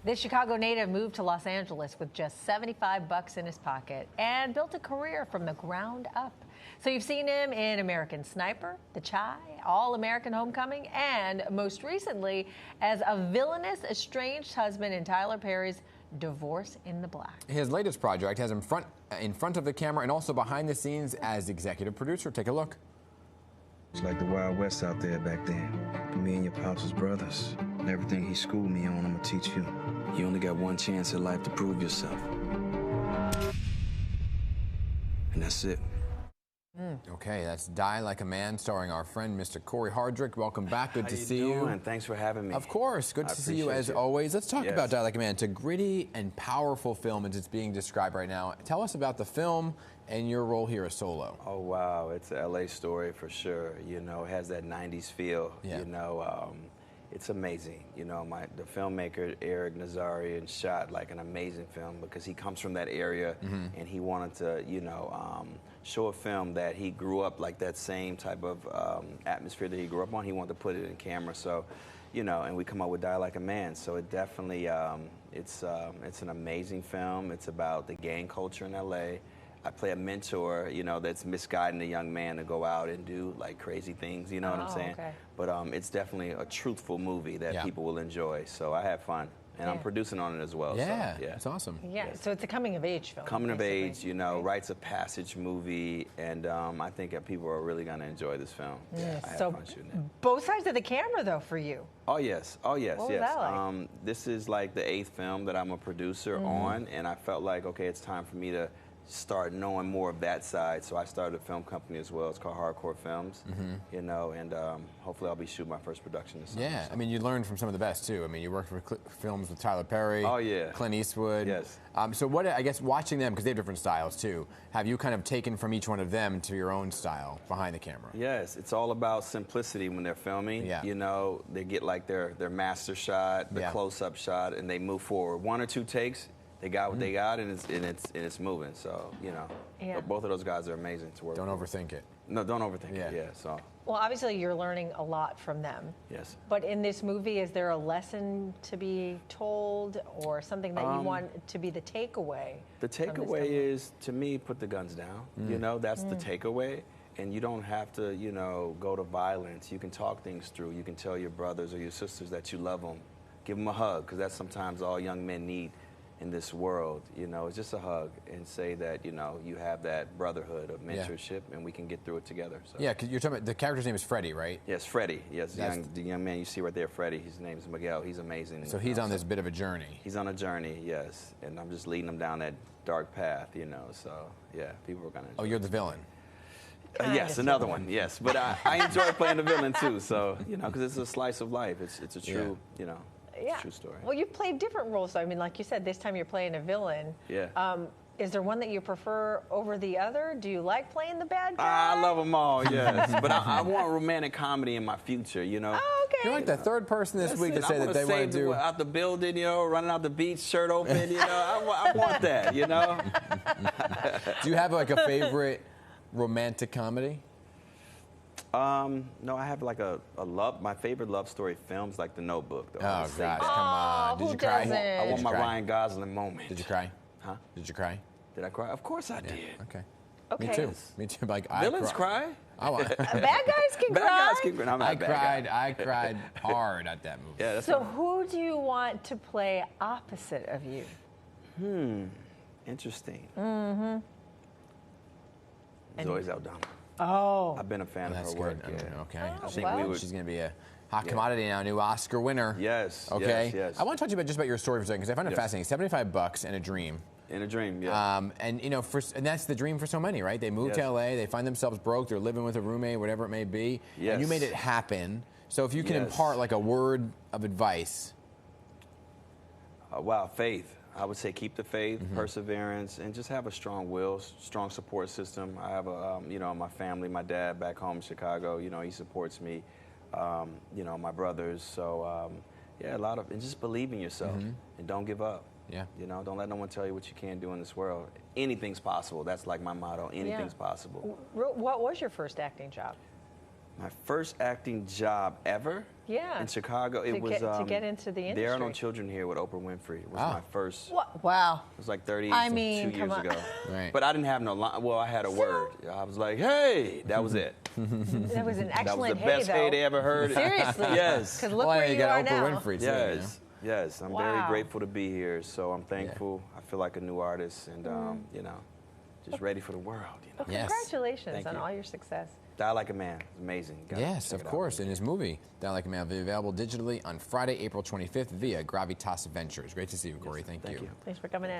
This Chicago native moved to Los Angeles with just 75 bucks in his pocket and built a career from the ground up. So you've seen him in American Sniper, The Chi, All-American Homecoming, and most recently as a villainous estranged husband in Tyler Perry's Divorce in the Black. His latest project has him in front of the camera and also behind the scenes as executive producer. Take a look. It's like the Wild West out there back then. Me and your pops was brothers. And everything he schooled me on, I'm gonna teach you. You only got one chance in life to prove yourself. And that's it. Okay, that's Die Like a Man, starring our friend Mr. Cory Hardrict. Welcome back. Good to see you. And thanks for having me. Of course. Good to see you as always. Let's talk about Die Like a Man. It's a gritty and powerful film as it's being described right now. Tell us about the film and your role here as Solo. Oh, wow. It's an LA story for sure. You know, it has that 90s feel. Yeah. You know, it's amazing. You know, the filmmaker, Eric Nazarian, shot like an amazing film because he comes from that area and he wanted to, you know, show a film that he grew up like that same type of atmosphere that he grew up on. He wanted to put it in camera. So, you know, and we come up with Die Like a Man. So it definitely, it's an amazing film. It's about the gang culture in LA. I play a mentor, you know, that's misguiding a young man to go out and do like crazy things, you know what I'm saying? Okay. But it's definitely a truthful movie that people will enjoy. So I have fun. And I'm producing on it as well. Yeah, so, that's awesome. Yeah, so it's a coming-of-age film. Coming of age, you know, rites of passage movie, and I think that people are really going to enjoy this film. Yeah, I have fun shooting it. Both sides of the camera, though, for you. Oh, yes. Oh, yes, what yes. Was that like? This is like the 8th film that I'm a producer on, and I felt like, okay, it's time for me to start knowing more of that side. So I started a film company as well. It's called Hardcore Films, you know, and hopefully I'll be shooting my first production this summer. Yeah, I mean, you learned from some of the best, too. I mean, you worked for films with Tyler Perry. Oh, yeah. Clint Eastwood. Yes. So what, I guess, watching them, because they have different styles, too, have you kind of taken from each one of them to your own style behind the camera? Yes, it's all about simplicity when they're filming. Yeah. You know, they get like their master shot, the close-up shot, and they move forward. 1 or 2 takes, they got what they got, and it's moving. So, you know, but both of those guys are amazing to work with. Don't overthink it. No, don't overthink it. Yeah. So. Well, obviously you're learning a lot from them. Yes. But in this movie, is there a lesson to be told, or something that you want to be the takeaway? The takeaway is, to me, put the guns down. You know, that's the takeaway. And you don't have to, you know, go to violence. You can talk things through. You can tell your brothers or your sisters that you love them. Give them a hug, because that's sometimes all young men need in this world. You know, it's just a hug, and say that, you know, you have that brotherhood of mentorship, and we can get through it together. So. Yeah, because you're talking about, the character's name is Freddie, right? Yes, Freddie. Yes, the young man you see right there, Freddie. His name is Miguel. He's amazing. So he's on this bit of a journey. He's on a journey, yes. And I'm just leading him down that dark path, you know. So, yeah, people are going to enjoy. Oh, you're the villain. Yes, another one, yes. But I enjoy playing the villain, too. So, you know, because it's a slice of life. It's a true, you know. True story. Well, you've played different roles, though. I mean, like you said, this time you're playing a villain. Yeah. Is there one that you prefer over the other? Do you like playing the bad guy? I love them all, yes. But I want romantic comedy in my future, you know. Oh, okay. You're like the third person this week to say that they want to do out the building, you know, running out the beach, shirt open, you know. I want that, you know. Do you have like a favorite romantic comedy? No, I have like my favorite love story films, like The Notebook, though. Oh, gosh, come on. Did you cry? I want my Ryan Gosling moment. Did you cry? Huh? Did you cry? Did I cry? Of course I did. Okay. Okay. Me too. Me too. Like, Villains cry? Oh, Bad guys can cry? Bad guys can cry. I'm not a bad guy. I cried hard at that movie. Yeah, that's so who do you want to play opposite of you? Interesting. And Zoe Saldana. Oh. I've been a fan of her work. Yeah. Okay. Oh, I think well. she's going to be a hot commodity now, new Oscar winner. Yes. Okay. Yes. I want to talk to you about just about your story for a second, because I find it fascinating. 75 bucks and a dream. In a dream, yeah. And you know, and that's the dream for so many, right? They move to LA, they find themselves broke, they're living with a roommate, whatever it may be. Yes. And you made it happen. So if you can impart like a word of advice. Wow, faith. I would say keep the faith, perseverance, and just have a strong will, strong support system. I have a, you know, my family, my dad back home in Chicago, you know, he supports me, you know, my brothers. So, yeah, and just believe in yourself and don't give up. Yeah. You know, don't let no one tell you what you can't do in this world. Anything's possible. That's like my motto. Anything's possible. What was your first acting job? My first acting job ever? Yeah. In Chicago, it was to get into the industry. There Are No Children Here with Oprah Winfrey. It was my first. What? Wow. It was like 32 come years on. ago. Right. But I didn't have no line. Well, I had a word. I was like, "Hey," that was it. That was an excellent That was the best hey they ever heard. Seriously. Yes. Because look Well, where you you got are Oprah now. Winfrey too. Yes. Yes. I'm very Wow. grateful to be here. So I'm thankful. I feel like a new artist, and you know, just ready for the world. You know. Well, Yes. congratulations Thank on you. all your success. Die Like a Man. It's amazing. Gotta Yes, check of it out. course. And his movie, Die Like a Man, will be available digitally on Friday, April 25th via Gravitas Ventures. Great to see you, Corey. Thank you. Thanks for coming in.